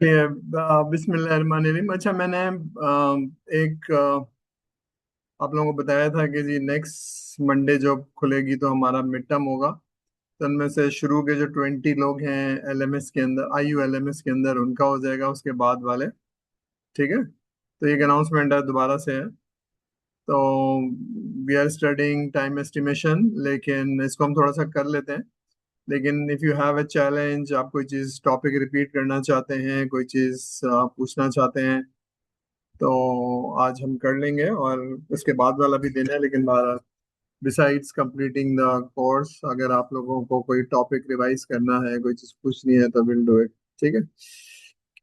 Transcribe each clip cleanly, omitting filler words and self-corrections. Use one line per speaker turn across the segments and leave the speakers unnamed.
चलिए, बिस्मिल्लाहिर्रहमानिर्रहीम। अच्छा, मैंने एक आप लोगों को बताया था कि जी नेक्स्ट मंडे जॉब खुलेगी तो हमारा मिड टर्म होगा। तो उनमें से शुरू के जो 20 लोग हैं एलएमएस के अंदर, आईयू एलएमएस के अंदर, उनका हो जाएगा उसके बाद वाले। ठीक है, तो एक अनाउंसमेंट है, दोबारा से है। तो we are studying time estimation, लेकिन इसको हम थोड़ा सा कर लेते हैं। लेकिन if you have a challenge, आप कोई चीज़ टॉपिक रिपीट करना चाहते हैं, कोई चीज़ पूछना चाहते हैं, तो आज हम कर लेंगे। और उसके बाद वाला भी दिन है, लेकिन बिसाइड्स कंप्लीटिंग द कोर्स, अगर आप लोगों को कोई टॉपिक रिवाइज करना है, कोई चीज़ पूछनी है, तो विल डू इट। ठीक है,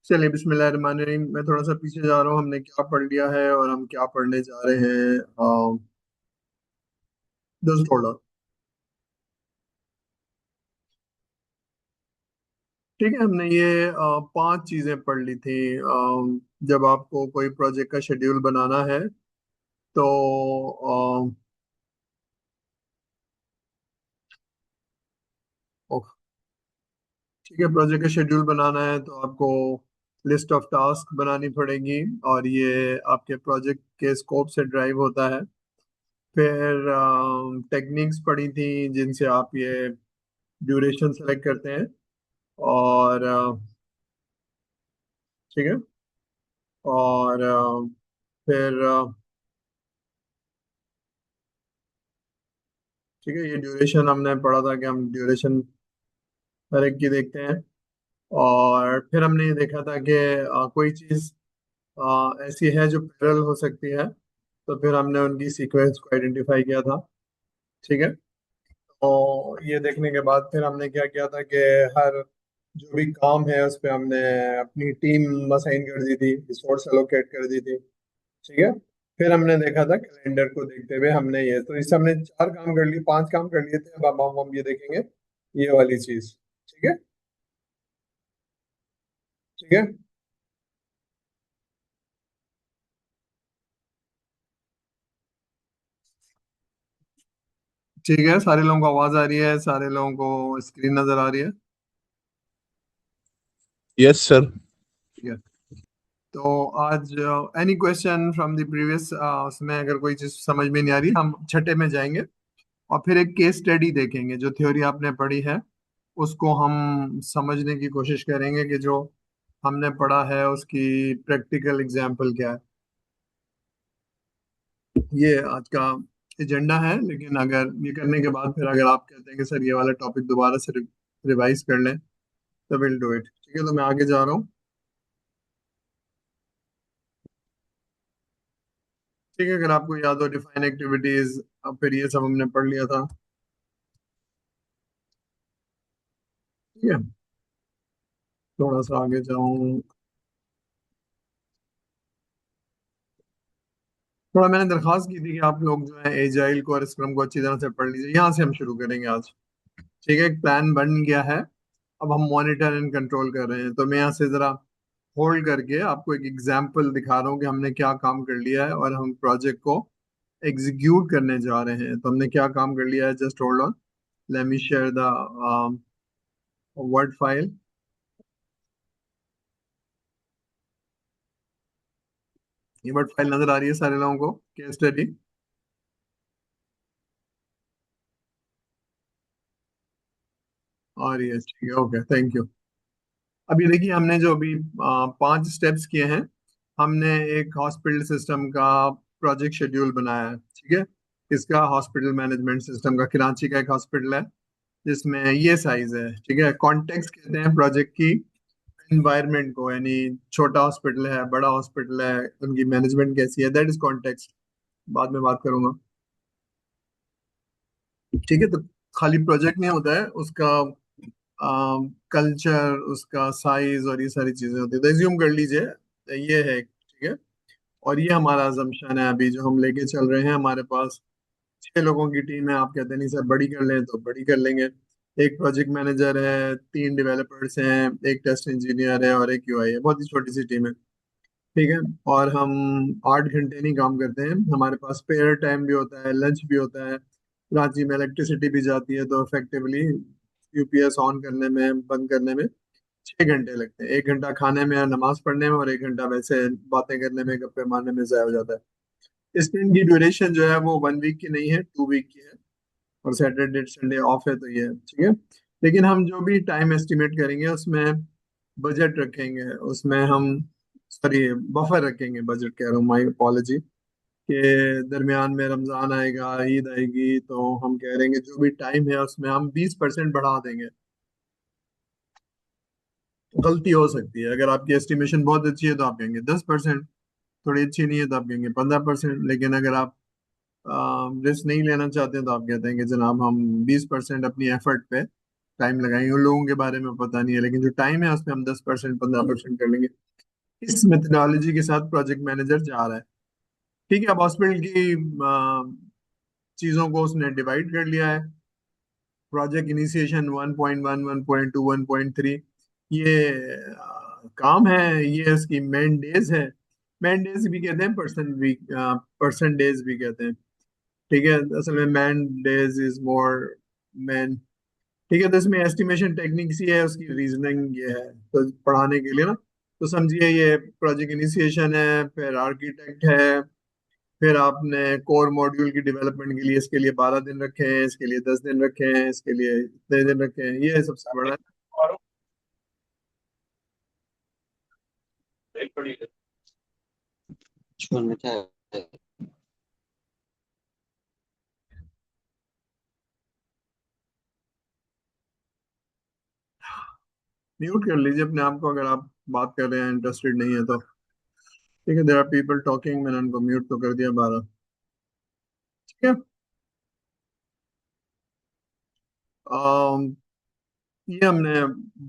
चलिए बिस्मिल्लाहिर्रहमानिर्रहीम। मैं थोड़ा सा पीछे जा रहा हूँ, हमने क्या पढ़ लिया है और हम क्या पढ़ने जा रहे हैं। Just hold. ठीक है, हमने ये 5 चीजें पढ़ ली थी। जब आपको कोई प्रोजेक्ट का शेड्यूल बनाना है तो अ, ठीक है, प्रोजेक्ट का शेड्यूल बनाना है तो आपको लिस्ट ऑफ टास्क बनानी पड़ेगी, और ये आपके प्रोजेक्ट के स्कोप से ड्राइव होता है। फिर टेक्निक्स पढ़ी थी जिनसे आप ये ड्यूरेशन सेलेक्ट करते हैं। और ठीक है, और फिर ठीक है, ये ड्यूरेशन हमने पढ़ा था कि हम ड्यूरेशन हर एक की देखते हैं। और फिर हमने ये देखा था कि कोई चीज़ ऐसी है जो पैरेलल हो सकती है, तो फिर हमने उनकी सीक्वेंस को आइडेंटिफाई किया था। ठीक है, तो ये देखने के बाद फिर हमने क्या किया था कि हर जो भी काम है उस पे हमने अपनी टीम असाइन कर दी थी, रिसोर्स एलोकेट कर दी थी। ठीक है, फिर हमने देखा था कैलेंडर को देखते हुए हमने ये, तो इससे हमने 4 काम कर लिए, 5 काम कर लिए थे। अब हम ये देखेंगे ये वाली चीज। ठीक है। ठीक है। ठीक है, सारे लोगों को आवाज आ रही है, सारे लोगों को स्क्रीन नजर आ रही है।
Yes sir.
ठीक है, तो आज any question from the previous, उसमें अगर कोई चीज समझ में नहीं आ रही, हम छठे में जाएंगे और फिर एक केस स्टडी देखेंगे। जो थ्योरी आपने पढ़ी है उसको हम समझने की कोशिश करेंगे कि जो हमने पढ़ा है उसकी प्रैक्टिकल एग्जाम्पल क्या है। ये आज का एजेंडा है। लेकिन अगर ये करने के बाद फिर अगर आप कहते हैं कि सर ये वाला टॉपिक दोबारा से रिवाइज कर लें, तो विल डू इट। ठीक है, तो मैं आगे जा रहा हूँ। ठीक है, अगर आपको याद हो डिफाइन एक्टिविटीज, अब फिर ये सब हमने पढ़ लिया था। ठीक है, थोड़ा सा आगे जाऊँ। थोड़ा मैंने दरख्वास्त की थी कि आप लोग जो है एजाइल को और स्क्रम को अच्छी तरह से पढ़ लीजिए। यहाँ से हम शुरू करेंगे आज। ठीक है, एक प्लान बन गया है, अब हम मॉनिटर एंड कंट्रोल कर रहे हैं। तो मैं यहाँ से जरा होल्ड करके आपको एक एग्जाम्पल दिखा रहा हूँ कि हमने क्या काम कर लिया है और हम प्रोजेक्ट को एग्जीक्यूट करने जा रहे हैं। तो हमने क्या काम कर लिया है, just hold on, let me share the word file. ये वर्ड फाइल नजर आ रही है सारे लोगों को, केस स्टडी। और ये ठीक है, ओके, थैंक यू। अभी देखिए, हमने जो अभी 5 स्टेप्स किए हैं, हमने एक हॉस्पिटल सिस्टम का प्रोजेक्ट शेड्यूल बनाया है। ठीक है, इसका हॉस्पिटल मैनेजमेंट सिस्टम का, कराची का एक हॉस्पिटल है जिसमें ये साइज है। ठीक है, कॉन्टेक्स्ट कहते हैं प्रोजेक्ट की एनवायरनमेंट को, यानी छोटा हॉस्पिटल है, बड़ा हॉस्पिटल है, उनकी मैनेजमेंट कैसी है, दैट इज कॉन्टेक्स्ट। बाद में बात करूंगा। ठीक है, तो खाली प्रोजेक्ट नहीं होता है, उसका कल्चर, उसका साइज और ये सारी चीजें होती है। तो एज्यूम कर लीजिए ये है। ठीक है, और ये हमारा अजम्पशन है अभी जो हम लेके चल रहे हैं। हमारे पास 6 लोगों की टीम है। आप कहते नहीं सर बड़ी कर लें, तो बड़ी कर लेंगे। एक प्रोजेक्ट मैनेजर है, 3 डेवलपर्स हैं, एक टेस्ट इंजीनियर है और एक यूआई है। बहुत ही छोटी सी टीम है। ठीक है, और हम 8 घंटे नहीं काम करते हैं। हमारे पास पेयर टाइम भी होता है, लंच भी होता है। कराची में इलेक्ट्रिसिटी भी जाती है, तो इफेक्टिवली यूपीएस ऑन करने में, बंद करने में 6 घंटे लगते हैं, 1 घंटा खाने में और नमाज पढ़ने में, और 1 घंटा वैसे बातें करने में, गप्पे मारने में ज़ाया हो जाता है। स्प्रिंट की ड्यूरेशन जो है वो 1 वीक की नहीं है, 2 वीक की है, और सैटरडे संडे ऑफ है, तो ये है, ठीक है। लेकिन हम जो भी टाइम एस्टिमेट करेंगे उसमें बजट रखेंगे, उसमें हम, सॉरी, बफर रखेंगे, बजट कह रहा हूँ, माई अपॉलजी, के दरमियान में रमजान आएगा, ईद आएगी, तो हम कह रहे हैं कि जो भी टाइम है उसमें हम 20% बढ़ा देंगे। गलती हो सकती है, अगर आपकी एस्टिमेशन बहुत अच्छी है तो आप कहेंगे 10%, थोड़ी अच्छी नहीं है तो आप कहेंगे 15%, लेकिन अगर आप रिस्क नहीं लेना चाहते हैं तो आप कहते हैं कि जनाब हम 20% अपनी एफर्ट पे टाइम लगाएंगे। उन लोगों के बारे में पता नहीं है, लेकिन जो टाइम है उसमें हम 10% 15% कर लेंगे। इस मेथडोलॉजी के साथ प्रोजेक्ट मैनेजर जा रहा है। ठीक है, अब हॉस्पिटल की चीजों को उसने डिवाइड कर लिया है। प्रोजेक्ट इनिशिएशन 1.1, 1.2, 1.3, ये काम है, ये इसकी मेन डेज है। मेन डेज भी कहते हैं, पर्सन वीक, पर्सन डेज भी कहते हैं। ठीक है, असल में man days is more man. ठीक है, तो इसमें एस्टिमेशन टेक्निक्स ही है, उसकी रीजनिंग ये है, तो पढ़ाने के लिए ना, तो समझिए ये प्रोजेक्ट इनिशिएशन है, फिर आर्किटेक्ट है, फिर आपने कोर मॉड्यूल की डेवलपमेंट के लिए इसके लिए 12 दिन रखे हैं, इसके लिए 10 दिन रखे हैं, इसके लिए इतने दिन रखे हैं, ये सबसे बड़ा
है।
म्यूट कर लीजिए अपने आप को, अगर आप बात कर रहे हैं, इंटरेस्टेड नहीं है तो। ठीक है, देयर आर पीपल टॉकिंग, मैंने उनको म्यूट तो कर दिया 12। ठीक है। अम, ये हमने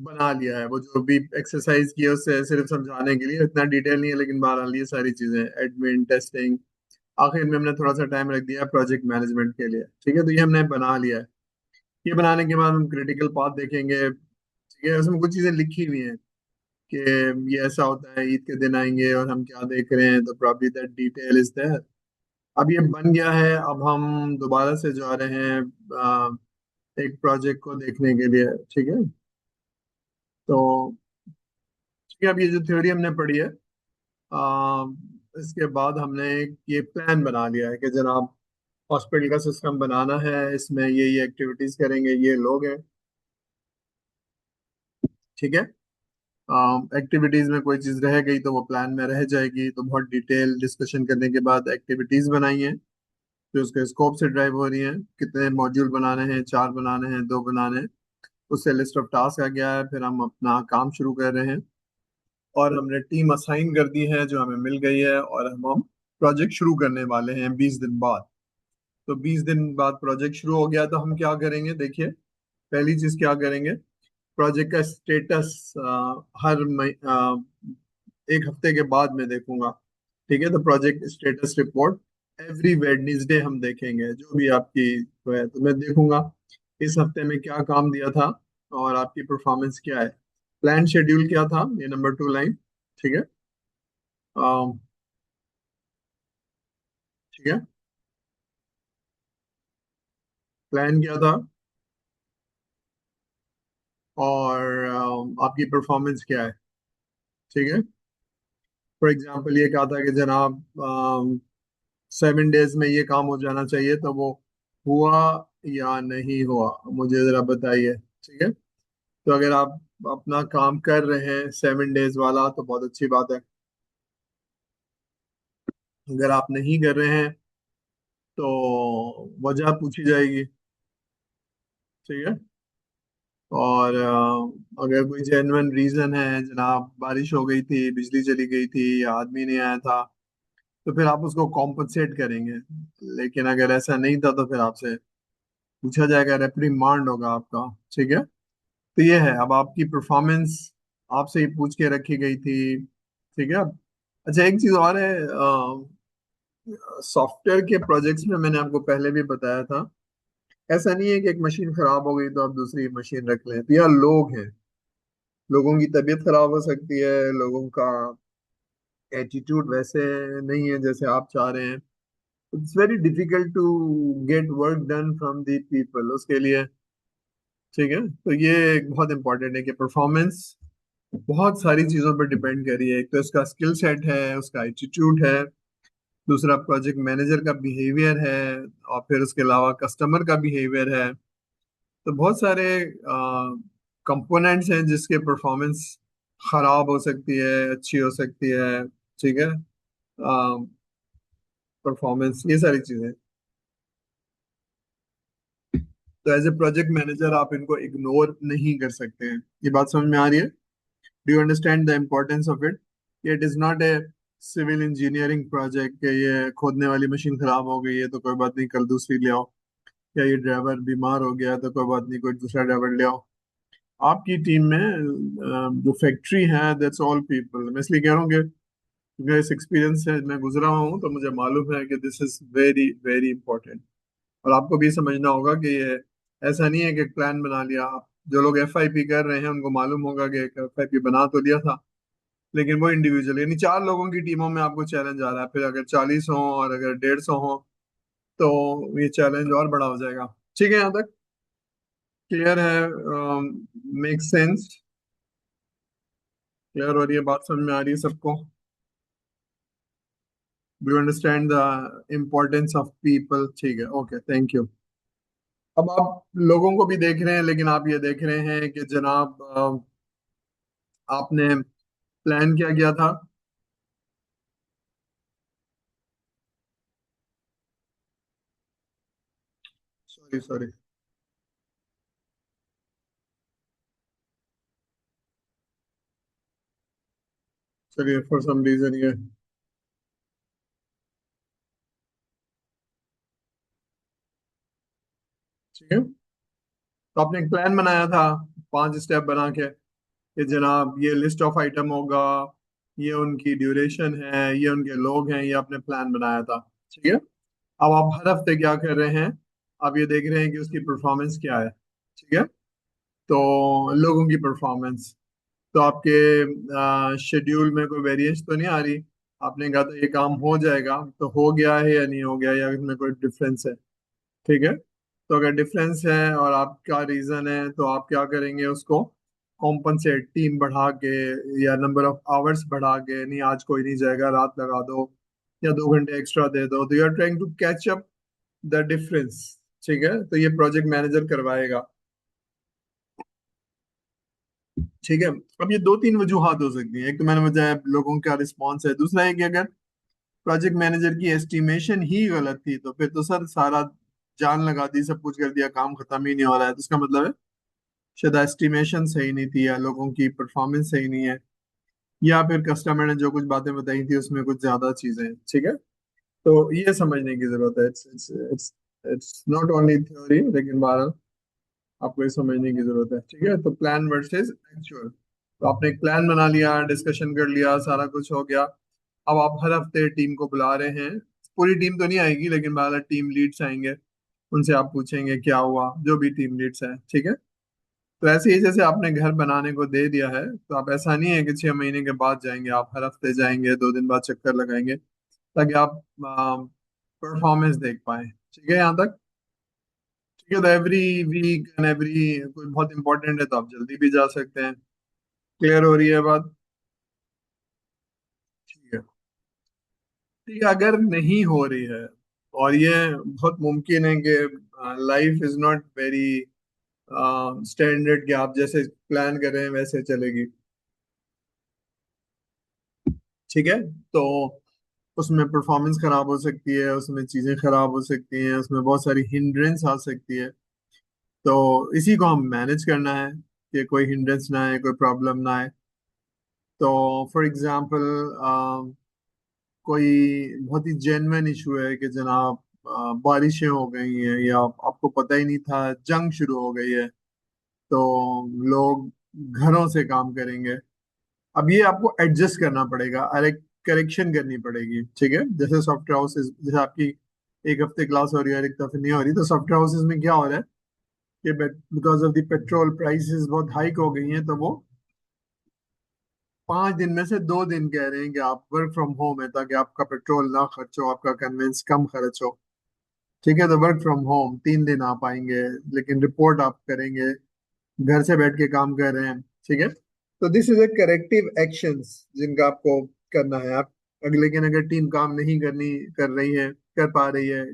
बना लिया है, वो जो भी एक्सरसाइज की है उससे सिर्फ समझाने के लिए, इतना डिटेल नहीं है, लेकिन बहरहाल ये सारी चीजें, एडमिन, टेस्टिंग, आखिर में हमने थोड़ा सा टाइम रख दिया प्रोजेक्ट मैनेजमेंट के लिए। ठीक है, तो ये हमने बना लिया है। ये बनाने के बाद हम क्रिटिकल पाथ देखेंगे। ठीक है, उसमें कुछ चीजें लिखी हुई हैं कि ये ऐसा होता है, ईद के दिन आएंगे और हम क्या देख रहे हैं, तो probably that detail is there. अब ये बन गया है, अब हम दोबारा से जा रहे हैं एक प्रोजेक्ट को देखने के लिए। ठीक है, तो ठीक है, अब ये जो थ्योरी हमने पढ़ी है, आ, इसके बाद हमने एक ये प्लान बना लिया है कि जनाब हॉस्पिटल का सिस्टम बनाना है, इसमें ये एक्टिविटीज करेंगे, ये लोग हैं। ठीक है, एक्टिविटीज में कोई चीज रह गई तो वो प्लान में रह जाएगी, तो बहुत डिटेल डिस्कशन करने के बाद एक्टिविटीज बनाई है जो उसके स्कोप से ड्राइव हो रही हैं। कितने मॉड्यूल बनाने हैं, 4 बनाने हैं, 2 बनाने हैं, उससे लिस्ट ऑफ टास्क आ गया है, फिर हम अपना काम शुरू कर रहे हैं, और हमने टीम असाइन कर दी है जो हमें मिल गई है, और हम प्रोजेक्ट शुरू करने वाले हैं 20 दिन बाद। तो 20 दिन बाद प्रोजेक्ट शुरू हो गया, तो हम क्या करेंगे, देखिए, पहली चीज क्या करेंगे, प्रोजेक्ट का स्टेटस हर एक हफ्ते के बाद में देखूंगा। ठीक है, तो project status report every Wednesday हम देखेंगे, जो भी आपकी वो है, तो मैं देखूंगा इस हफ्ते में क्या काम दिया था और आपकी परफॉर्मेंस क्या है। प्लान शेड्यूल क्या था, ये नंबर 2 लाइन। ठीक है। अम, ठीक है, प्लान क्या था और आपकी परफॉर्मेंस क्या है। ठीक है, फॉर एग्जांपल ये कहा था कि जनाब 7 डेज में ये काम हो जाना चाहिए, तो वो हुआ या नहीं हुआ, मुझे जरा बताइए। ठीक है, तो अगर आप अपना काम कर रहे हैं 7 डेज वाला तो बहुत अच्छी बात है। अगर आप नहीं कर रहे हैं तो वजह पूछी जाएगी। ठीक है, और अगर कोई जेन्युइन रीजन है, जनाब बारिश हो गई थी, बिजली चली गई थी, या आदमी नहीं आया था, तो फिर आप उसको कॉम्पनसेट करेंगे। लेकिन अगर ऐसा नहीं था तो फिर आपसे पूछा जाएगा, रेप्रीमांड होगा आपका। ठीक है, तो ये है, अब आपकी परफॉर्मेंस आपसे ही पूछ के रखी गई थी। ठीक है। अच्छा, एक चीज और है, सॉफ्टवेयर के प्रोजेक्ट्स में मैंने आपको पहले भी बताया था, ऐसा नहीं है कि एक मशीन खराब हो गई तो आप दूसरी मशीन रख लें। तो यहाँ लोग हैं, लोगों की तबीयत खराब हो सकती है, लोगों का एटीट्यूड वैसे नहीं है जैसे आप चाह रहे हैं। It's very difficult to get work done from the people उसके लिए। ठीक है, तो ये एक बहुत इंपॉर्टेंट है कि परफॉर्मेंस बहुत सारी चीजों पर डिपेंड कर रही है। एक तो इसका स्किल सेट है, उसका एटीट्यूड है, दूसरा प्रोजेक्ट मैनेजर का बिहेवियर है, और फिर उसके अलावा कस्टमर का बिहेवियर है। तो बहुत सारे कंपोनेंट्स हैं जिसके परफॉर्मेंस खराब हो सकती है, अच्छी हो सकती है। ठीक है। परफॉर्मेंस, ये सारी चीजें। तो एज ए प्रोजेक्ट मैनेजर आप इनको इग्नोर नहीं कर सकते हैं। ये बात समझ में आ रही है? Do you understand the importance of it? It is not a civil engineering project कि ये खोदने वाली मशीन खराब हो गई है तो कोई बात नहीं, कल दूसरी ले आओ। या ये ड्राइवर बीमार हो गया तो कोई बात नहीं, कोई दूसरा ड्राइवर ले आओ। आपकी टीम में जो फैक्ट्री है, दैट्स ऑल पीपल। मैं इसलिए कह रहा हूँ कि मैं इस एक्सपीरियंस से मैं गुजरा हूँ, तो मुझे मालूम है कि this is very very important. और आपको भी समझना होगा कि ये ऐसा नहीं है कि प्लान बना लिया आप। जो लोग एफआईपी कर रहे हैं उनको मालूम होगा कि एक एफआईपी बना तो लिया था, लेकिन वो इंडिविजुअल, यानी 4 लोगों की टीमों में आपको चैलेंज आ रहा है। फिर अगर 40 हो और अगर 150 हो तो ये चैलेंज और बड़ा हो जाएगा। ठीक है, यहाँ तक क्लियर है? Make sense? क्लियर हो रही है बात? समझ में आ रही है सबको? Do you understand the importance of people? ठीक है, ओके, थैंक यू। अब आप लोगों को भी देख रहे हैं, लेकिन आप ये देख रहे हैं कि जनाब आपने प्लान क्या किया था? Sorry sorry. चलिए, फॉर सम रीजन ये। ठीक है। तो आपने एक प्लान बनाया था, 5 स्टेप बना के, कि जनाब ये लिस्ट ऑफ आइटम होगा, ये उनकी ड्यूरेशन है, ये उनके लोग हैं, ये आपने प्लान बनाया था। ठीक है। अब आप हर हफ्ते क्या कर रहे हैं? आप ये देख रहे हैं कि उसकी परफॉर्मेंस क्या है। ठीक है। तो लोगों की परफॉर्मेंस, तो आपके शेड्यूल में कोई वेरिएशन तो नहीं आ रही? आपने कहा था ये काम हो जाएगा, तो हो गया है या नहीं हो गया, या इसमें कोई डिफरेंस है? ठीक है। तो अगर डिफरेंस है और आपका रीजन है, तो आप क्या करेंगे? उसको कॉम्पनसेट, टीम बढ़ा के या नंबर ऑफ आवर्स बढ़ा के, नहीं आज कोई नहीं जाएगा, रात लगा दो या 2 घंटे एक्स्ट्रा दे दो। तो you are trying to catch up the difference. ठीक है। तो ये प्रोजेक्ट मैनेजर करवाएगा। ठीक है। अब ये 2-3 वजूहात हो सकती हैं। एक तो मैंने बताया लोगों का रिस्पॉन्स है, दूसरा है कि अगर प्रोजेक्ट मैनेजर की एस्टिमेशन ही गलत थी तो फिर तो सर सारा जान लगा दी, सब कुछ कर दिया, काम खत्म ही नहीं हो रहा है, तो इसका मतलब है शायद एस्टिमेशन सही नहीं थी, या लोगों की परफॉर्मेंस सही नहीं है, या फिर कस्टमर ने जो कुछ बातें बताई थी उसमें कुछ ज्यादा चीजें हैं। ठीक है। तो ये समझने की जरूरत है। It's it's not only theory, लेकिन बहरहाल आपको ये समझने की जरूरत है। ठीक है। तो प्लान वर्सेस एक्चुअल। तो आपने एक प्लान बना लिया, डिस्कशन कर लिया, सारा कुछ हो गया। अब आप हर हफ्ते टीम को बुला रहे हैं। पूरी टीम तो नहीं आएगी, लेकिन बहरहाल टीम लीड्स आएंगे। उनसे आप पूछेंगे क्या हुआ, जो भी टीम लीड्स हैं। ठीक है। तो ऐसे ही जैसे आपने घर बनाने को दे दिया है, तो आप ऐसा नहीं है कि 6 महीने के बाद जाएंगे, आप हर हफ्ते जाएंगे, 2 दिन बाद चक्कर लगाएंगे, ताकि आप परफॉर्मेंस देख पाए। ठीक है, यहाँ तक? ठीक है। तो एवरी वीक एंड एवरी, कोई बहुत इंपॉर्टेंट है तो आप जल्दी भी जा सकते हैं। क्लियर हो रही है बात? ठीक है। ठीक है, अगर नहीं हो रही है, और ये बहुत मुमकिन है कि life is not very standard कि आप जैसे प्लान कर रहे हैं वैसे चलेगी। ठीक है। तो उसमें परफॉर्मेंस खराब हो सकती है, उसमें चीजें खराब हो सकती हैं, उसमें बहुत सारी हिंड्रेंस आ सकती है। तो इसी को हम मैनेज करना है कि कोई हिंड्रेंस ना आए, कोई प्रॉब्लम ना आए। तो फॉर एग्जांपल, कोई बहुत ही जेन्युइन इशू है कि जनाब बारिशें हो गई हैं, या आपको पता ही नहीं था जंग शुरू हो गई है, तो लोग घरों से काम करेंगे। अब ये आपको एडजस्ट करना पड़ेगा, अरे करेक्शन करनी पड़ेगी। ठीक है। जैसे सॉफ्टवेयर हाउसेज, जैसे आपकी एक हफ्ते क्लास हो रही है और एक दफे नहीं हो रही, तो सॉफ्टवेयर हाउसेज में क्या हो रहा है कि because of the petrol prices बहुत हाइक हो गई हैं, तो वो 5 दिन में से 2 दिन कह रहे हैं कि आप वर्क फ्रॉम होम है, ताकि आपका पेट्रोल ना खर्च हो, आपका कन्वेंस कम खर्च हो। ठीक है। तो वर्क फ्रॉम होम 3 दिन आप आएंगे, लेकिन रिपोर्ट आप करेंगे, घर से बैठ के काम कर रहे हैं। ठीक है। तो this is a corrective actions जिनका आपको करना है। आप अगले, लेकिन अगर टीम काम नहीं कर रही है, कर पा रही है,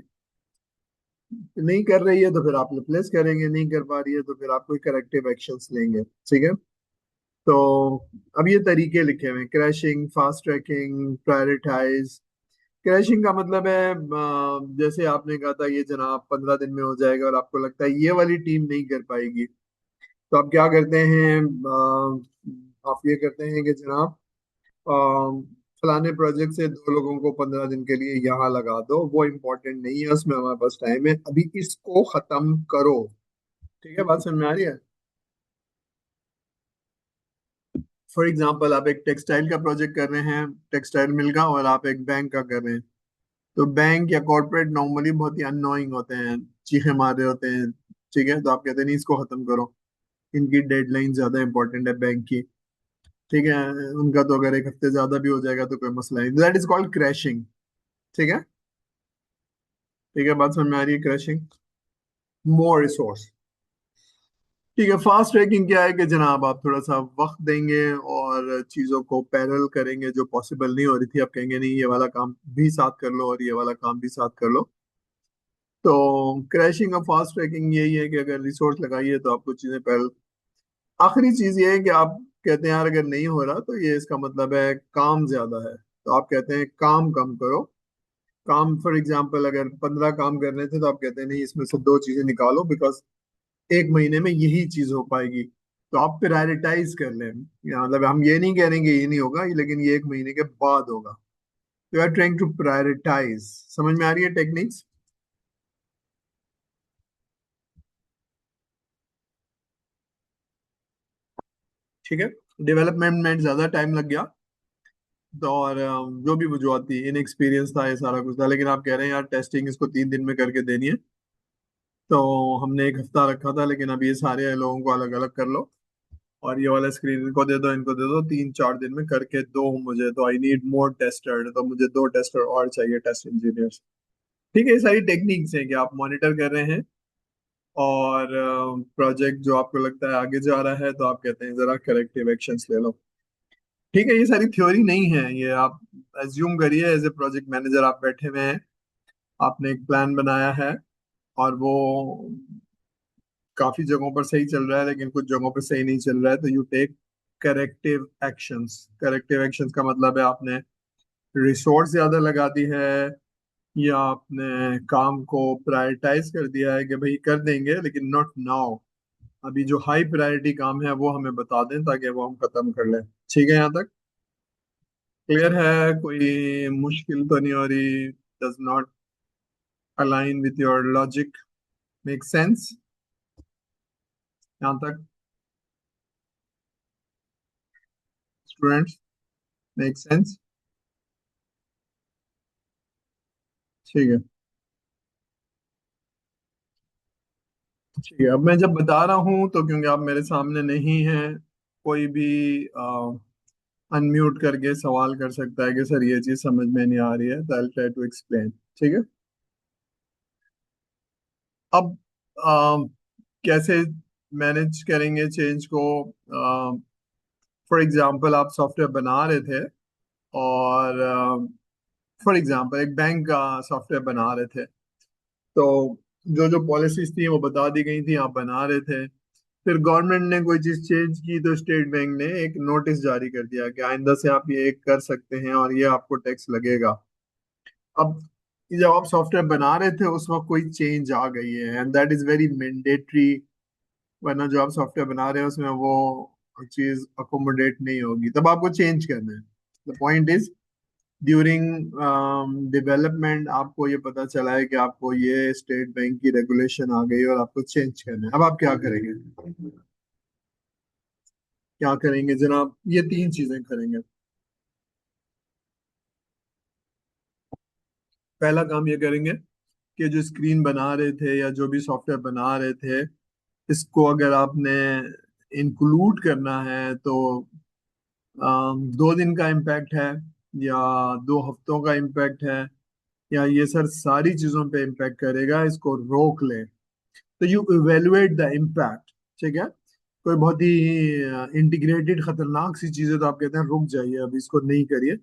नहीं कर रही है, तो फिर आप रिप्लेस करेंगे, नहीं कर पा रही है तो फिर आप कोई करेक्टिव एक्शंस लेंगे। ठीक है। तो अब ये तरीके लिखे हुए हैं: crashing, fast tracking, prioritize. Crashing का मतलब है जैसे आपने कहा था ये जनाब 15 दिन में हो जाएगा और आपको लगता है ये वाली टीम नहीं कर पाएगी, तो आप क्या करते हैं? आप ये करते हैं कि जनाब फलाने प्रोजेक्ट से 2 लोगों को 15 दिन के लिए यहाँ लगा दो, वो इम्पोर्टेंट नहीं है, उसमें हमारे पास टाइम है, अभी इसको खत्म करो। ठीक है, बात समझ में आ रही है? फॉर एग्जाम्पल, आप एक टेक्सटाइल का प्रोजेक्ट कर रहे हैं, टेक्सटाइल मिल का, और आप एक बैंक का कर रहे हैं। तो बैंक या कॉर्पोरेट नॉर्मली बहुत ही अननोइंग होते हैं, चीखे मार रहे होते हैं। ठीक है, तो आप कहते हैं नहीं, इसको खत्म करो, इनकी डेडलाइन ज्यादा इंपॉर्टेंट है बैंक की। ठीक है, उनका तो अगर एक हफ्ते ज्यादा भी हो जाएगा तो कोई मसला नहीं। That is called crashing. ठीक है। ठीक है, बात समझ में आ रही है? क्रैशिंग, मोर रिसोर्स। ठीक है। फास्ट ट्रैकिंग क्या है कि जनाब आप थोड़ा सा वक्त देंगे और चीजों को पैरेलल करेंगे, जो पॉसिबल नहीं हो रही थी आप कहेंगे नहीं, ये वाला काम भी साथ कर लो और ये वाला काम भी साथ कर लो। तो क्रैशिंग और फास्ट ट्रैकिंग यही है कि अगर रिसोर्स लगाइए तो आपको चीजें पैरेलल। आखिरी चीज ये है कि आप कहते हैं यार अगर नहीं हो रहा तो ये इसका मतलब है काम ज्यादा है, तो आप कहते हैं काम कम करो। काम फॉर एग्जाम्पल अगर 15 काम करने थे तो आप कहते हैं नहीं, इसमें से 2 चीजें निकालो, बिकॉज एक महीने में यही चीज हो पाएगी। तो आप प्रायोरिटाइज कर लें, मतलब हम ये नहीं कह रहे कि ये नहीं होगा, लेकिन ये एक महीने के बाद होगा। तो आर ट्राइंग टू प्रायोरिटाइज। समझ में आ रही है टेक्निक्स? ठीक है। डेवलपमेंट में ज्यादा टाइम लग गया, तो और जो भी वजूहत थी, इनएक्सपीरियंस था, ये सारा कुछ था, लेकिन आप कह रहे हैं यार टेस्टिंग इसको 3 दिन में करके देनी है, तो हमने एक हफ्ता रखा था, लेकिन अब ये सारे लोगों को अलग अलग कर लो और ये वाला स्क्रीन इनको दे दो, इनको दे दो, 3-4 दिन में करके दो मुझे, तो आई नीड मोर टेस्टर, तो मुझे 2 टेस्टर और चाहिए, टेस्ट इंजीनियर्स। ठीक है, ये सारी टेक्निक्स हैं कि आप मॉनिटर कर रहे हैं और प्रोजेक्ट जो आपको लगता है आगे जा रहा है तो आप कहते हैं जरा करेक्टिव एक्शंस ले लो। ठीक है, ये सारी थ्योरी नहीं है, ये आप एज्यूम करिए एज ए प्रोजेक्ट मैनेजर आप बैठे हुए हैं, आपने एक प्लान बनाया है और वो काफी जगहों पर सही चल रहा है लेकिन कुछ जगहों पर सही नहीं चल रहा है, तो you take corrective actions. Corrective actions का मतलब है आपने रिसोर्स ज्यादा लगा दी है, या आपने काम को प्रायोरिटाइज कर दिया है कि भाई कर देंगे लेकिन नॉट नाउ, अभी जो हाई प्रायोरिटी काम है वो हमें बता दें ताकि वो हम खत्म कर लें। ठीक है, यहाँ तक क्लियर है? कोई मुश्किल तो नहीं हो रही? Does not align with your logic? Make sense यहाँ तक स्टूडेंट्स? Make sense? ठीक है। ठीक है, अब मैं जब बता रहा हूँ तो क्योंकि आप मेरे सामने नहीं हैं, कोई भी अनम्यूट करके सवाल कर सकता है कि सर ये चीज समझ में नहीं आ रही है, तो आई ट्राई टू एक्सप्लेन। ठीक है। अब अ, कैसे मैनेज करेंगे चेंज को? फॉर एग्जांपल आप सॉफ्टवेयर बना रहे थे और फॉर एग्जांपल एक बैंक का सॉफ्टवेयर बना रहे थे, तो जो जो पॉलिसीज थी वो बता दी गई थी, आप बना रहे थे। फिर गवर्नमेंट ने कोई चीज चेंज की तो स्टेट बैंक ने एक नोटिस जारी कर दिया कि आइंदा से आप ये कर सकते हैं और ये आपको टैक्स लगेगा। अब जब आप सॉफ्टवेयर बना रहे थे उस वक्त कोई चेंज आ गई है and that is very mandatory, वरना जो आप सॉफ्टवेयर बना रहे हैं उसमें वो चीज अकोमोडेट नहीं होगी, तब आपको चेंज करना है। The point is during development आपको ये पता चला है कि आपको ये स्टेट बैंक की रेगुलेशन आ गई और आपको चेंज करना है। अब आप क्या करेंगे? क्या करेंगे जनाब? ये 3 चीजें करेंगे। पहला काम ये करेंगे कि जो स्क्रीन बना रहे थे या जो भी सॉफ्टवेयर बना रहे थे, इसको अगर आपने इंक्लूड करना है तो 2 दिन का इम्पैक्ट है या 2 हफ्तों का इम्पैक्ट है, या ये सर सारी चीजों पे इम्पैक्ट करेगा, इसको रोक लें। तो यू इवेलुएट द इम्पैक्ट। ठीक है। कोई बहुत ही इंटीग्रेटेड खतरनाक सी चीजें तो आप कहते हैं रुक जाइए, अभी इसको नहीं करिए,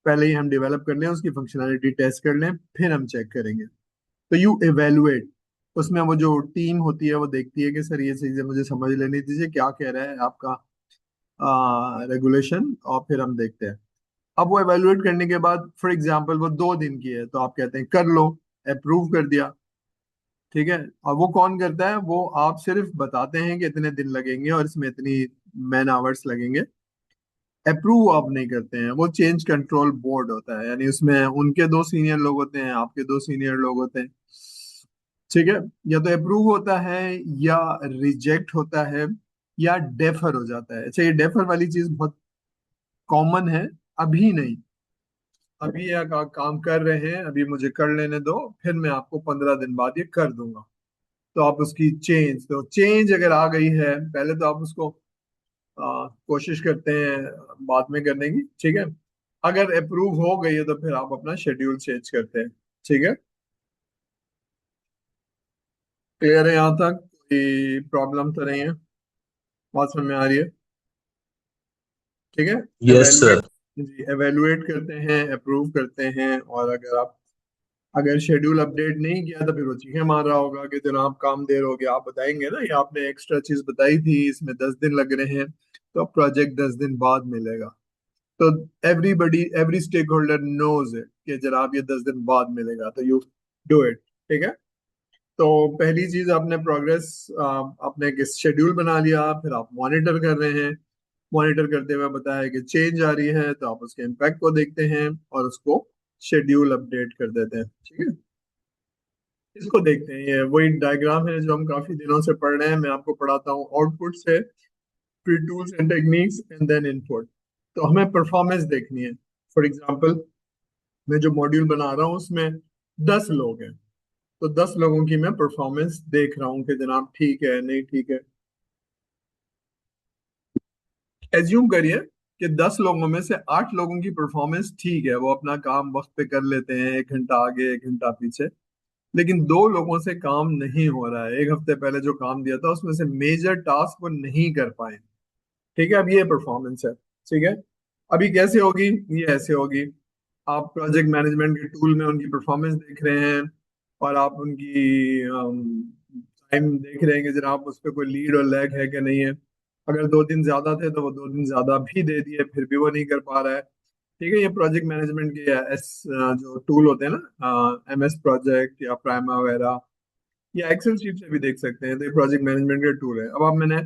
पहले ही हम डेवलप कर लें, उसकी फंक्शनैलिटी टेस्ट कर लें, फिर हम चेक करेंगे। तो यू एवेलुएट, उसमें वो जो टीम होती है वो देखती है कि सर ये चीजें मुझे समझ लेनी दीजिए, क्या कह रहा है आपका रेगुलेशन, और फिर हम देखते हैं। अब वो एवेलुएट करने के बाद फॉर एग्जांपल वो 2 दिन की है, तो आप कहते हैं कर लो, अप्रूव कर दिया, ठीक है। और वो कौन करता है? वो आप सिर्फ बताते हैं कि इतने दिन लगेंगे और इसमें इतनी मैन आवर्स लगेंगे, अप्रूव आप नहीं करते हैं। वो चेंज कंट्रोल बोर्ड होता है, यानी उसमें उनके 2 सीनियर लोग होते हैं, आपके 2 सीनियर लोग होते हैं, ठीक है। या तो अप्रूव होता है, या रिजेक्ट होता है, या डेफर हो जाता है। अच्छा, ये डेफर वाली चीज बहुत कॉमन है। अभी नहीं, अभी ये काम कर रहे हैं, अभी मुझे कर लेने दो, फिर मैं आपको 15 दिन बाद ये कर दूंगा। तो आप उसकी चेंज, तो चेंज अगर आ गई है, पहले तो आप उसको कोशिश करते हैं बाद में करने की, ठीक है। अगर अप्रूव हो गई है तो फिर आप अपना शेड्यूल चेंज करते हैं, ठीक है। क्लियर है यहाँ तक? कोई प्रॉब्लम तो नहीं है? बात समझ में आ रही है? ठीक है।
Yes
evaluate,
sir.
जी एवेलुएट करते हैं, अप्रूव करते हैं, और अगर शेड्यूल अपडेट नहीं किया तो फिर वो चीखें मार रहा होगा कि जनाब काम देर हो गया। आप बताएंगे ना, ये आपने एक्स्ट्रा चीज बताई थी, इसमें 10 दिन लग रहे हैं, तो प्रोजेक्ट 10 दिन बाद मिलेगा। तो everybody, every stakeholder knows it कि जनाब ये 10 दिन बाद मिलेगा, तो यू डू इट, ठीक है। तो पहली चीज आपने प्रोग्रेस, आपने एक शेड्यूल बना लिया, फिर आप मॉनिटर कर रहे हैं। मॉनिटर करते हुए बताया कि चेंज आ रही है, तो आप उसके इम्पैक्ट को देखते हैं और उसको शेड्यूल अपडेट कर देते हैं, ठीक है। इसको देखते हैं, ये वही डायग्राम है जो हम काफी दिनों से पढ़ रहे हैं। मैं आपको पढ़ाता हूँ आउटपुट से, फिर tools and techniques and then input. तो हमें परफॉर्मेंस देखनी है। फॉर एग्जांपल, मैं जो मॉड्यूल बना रहा हूँ उसमें 10 लोग हैं, तो 10 लोगों की मैं परफॉर्मेंस देख रहा हूँ कि जनाब ठीक है नहीं ठीक है। एज्यूम करिए कि 10 लोगों में से 8 लोगों की परफॉर्मेंस ठीक है, वो अपना काम वक्त पे कर लेते हैं, 1 घंटा आगे 1 घंटा पीछे। लेकिन 2 लोगों से काम नहीं हो रहा है, एक हफ्ते पहले जो काम दिया था उसमें से मेजर टास्क वो नहीं कर पाए, ठीक है। अब ये परफॉर्मेंस है, ठीक है। अभी कैसे होगी? ये ऐसे होगी। आप प्रोजेक्ट मैनेजमेंट के टूल में उनकी परफॉर्मेंस देख रहे हैं, और आप उनकी टाइम देख रहे हैं कि जनाब उस पर कोई लीड और लैग है कि नहीं है। अगर 2 दिन ज्यादा थे तो वो 2 दिन ज्यादा भी दे दिए, फिर भी वो नहीं कर पा रहा है, ठीक है। ये प्रोजेक्ट मैनेजमेंट के जो टूल होते हैं ना, MS प्रोजेक्ट या प्राइमा वगैरह, या एक्सेल शीट से भी देख सकते हैं, तो ये प्रोजेक्ट मैनेजमेंट का टूल है। अब आप, मैंने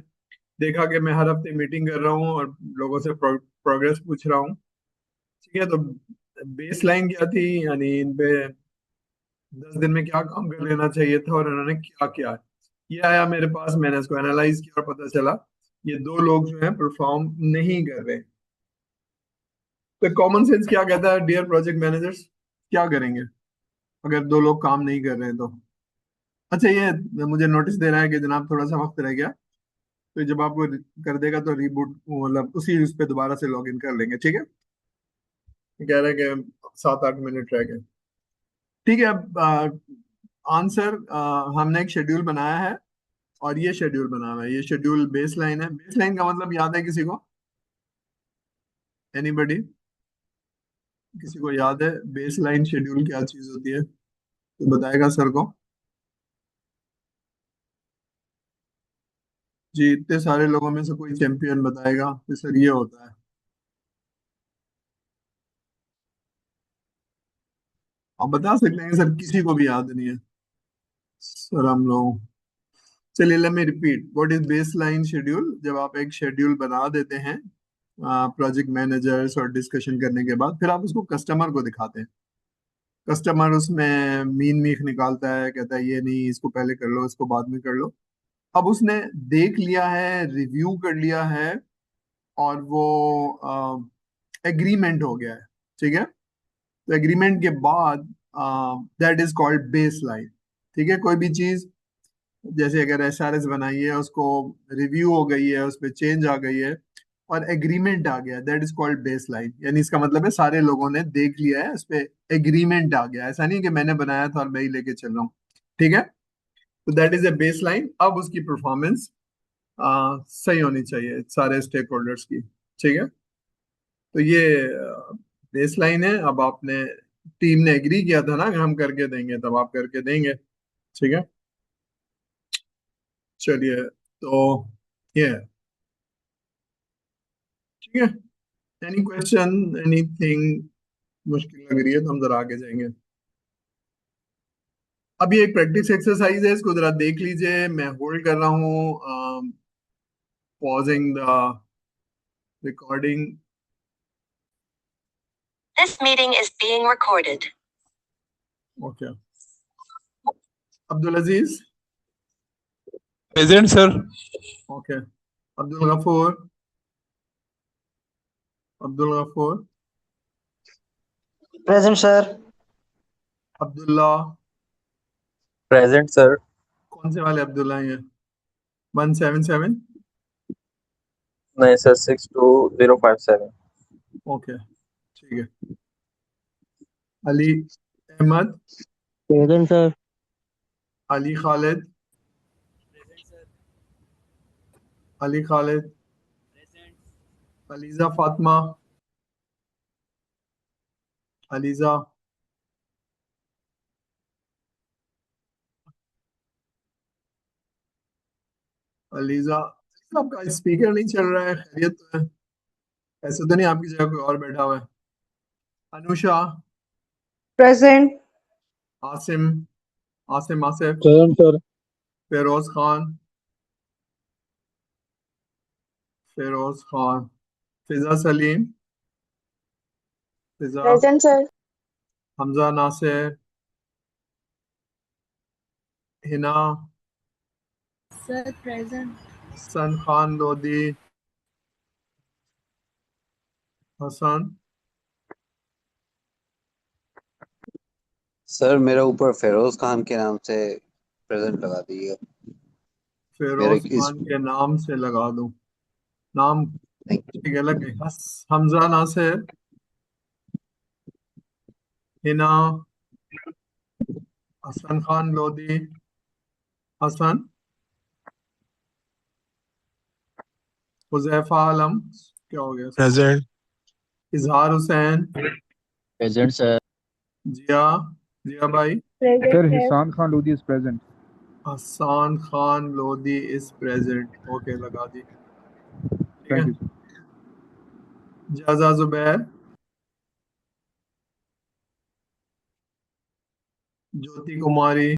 देखा कि मैं हर हफ्ते मीटिंग कर रहा हूँ और लोगों से प्रोग्रेस पूछ रहा हूँ, ठीक है। तो बेस लाइन क्या थी, यानी इन पे 10 दिन में क्या काम कर लेना चाहिए था और उन्होंने क्या किया, ये आया मेरे पास। मैंने इसको एनालाइज किया और पता चला ये 2 लोग जो है परफॉर्म नहीं कर रहे। तो कॉमन सेंस क्या कहता है डियर प्रोजेक्ट मैनेजर्स, क्या करेंगे अगर 2 लोग काम नहीं कर रहे हैं तो? अच्छा, ये मुझे नोटिस दे रहा है कि जनाब थोड़ा सा वक्त रह गया, तो जब आपको कर देगा तो रिबूट, मतलब उसी उस पे दोबारा से लॉग इन कर लेंगे, ठीक है। कह रहे हैं कि 7-8 मिनट रह गए, ठीक है। अब आंसर, हमने एक शेड्यूल बनाया है, और ये शेड्यूल बना हुआ है, ये शेड्यूल बेस लाइन है। बेस लाइन का मतलब याद है किसी को? एनीबडी? किसी को याद है बेस लाइन शेड्यूल क्या चीज होती है? तो बताएगा सर को। जी, इतने सारे लोगों में से कोई चैंपियन बताएगा कि सर ये होता है? आप बता सकते हैं कि सर किसी को भी याद नहीं है? सर हम लोग, चलिए let me repeat, what is base line schedule. जब आप एक शेड्यूल बना देते हैं प्रोजेक्ट मैनेजर्स और डिस्कशन करने के बाद, फिर आप उसको कस्टमर को दिखाते हैं। कस्टमर उसमें मीन मीख निकालता है, कहता है ये नहीं, इसको पहले कर लो, इसको बाद में कर लो। अब उसने देख लिया है, रिव्यू कर लिया है, और वो एग्रीमेंट हो गया है, ठीक है। तो एग्रीमेंट के बाद that is called base line, ठीक है। कोई भी चीज, जैसे अगर SRS बनाई है, उसको रिव्यू हो गई है, उस पर चेंज आ गई है, और एग्रीमेंट आ गया, that is called base line. यानी इसका मतलब है सारे लोगों ने देख लिया है, उस पर एग्रीमेंट आ गया। ऐसा नहीं कि मैंने बनाया था और मैं ही लेके चल रहा हूँ, ठीक है। तो that is a base line. अब उसकी परफॉर्मेंस सही होनी चाहिए सारे स्टेक होल्डर्स की। ठीक है, तो ये बेस लाइन है। अब आपने, टीम ने एग्री किया था ना कि हम करके देंगे, तब आप करके देंगे। ठीक है, चलिए, तो ये है। ठीक है, एनी क्वेश्चन, एनीथिंग मुश्किल लग रही है तो हम जरा आगे जाएंगे। अभी एक प्रैक्टिस एक्सरसाइज है, इसको जरा देख लीजिए। मैं होल्ड कर रहा हूँ, pausing the recording.
This meeting is being recorded.
Okay, Abdul Aziz.
Present sir.
Okay, Abdul Gafoor. Abdul Gafoor.
Present sir.
Abdullah.
Present sir.
कौन से वाले अब्दुल्ला हैं ये? 177।
नहीं सर, 62057।
ओके, ठीक है। अली अहमद।
Present sir.
अली खालिद। अली खालिद। अलीजा फातिमा। अलीजा। अलीजा। आपका स्पीकर नहीं चल रहा है, खैरियत तो है? ऐसे तो नहीं आपकी जगह कोई और बैठा हुआ है? Anusha.
Present.
Asim. Asim Asif.
Present sir.
Feroz Khan. Feroz Khan. Fiza Salim. Fiza.
Present sir.
Hamza Nasir. Hina.
Sir present.
Hasan Khan Lodhi. Hasan.
Sir मेरा ऊपर फेरोज खान के नाम से प्रेजेंट लगा दीजिएगा। मेरे
फेरोज
इस
खान के नाम से लगा दूं? नाम ठीक है, लग गई। हमजा नासिर। हिना। हसन खान लोधी। हसन। हुजैफा आलम। क्या हो गया इसको?
Present.
Izhar Hussain.
Present sir.
Zia. Zia भाई।
Present
Sir,
sir.
Hisan Khan Lodi is present.
Hasan Khan Lodhi is present. Okay, लगा दी। ठीक है।
Thank you, sir.
Jaja Zubair. Jyoti Kumari.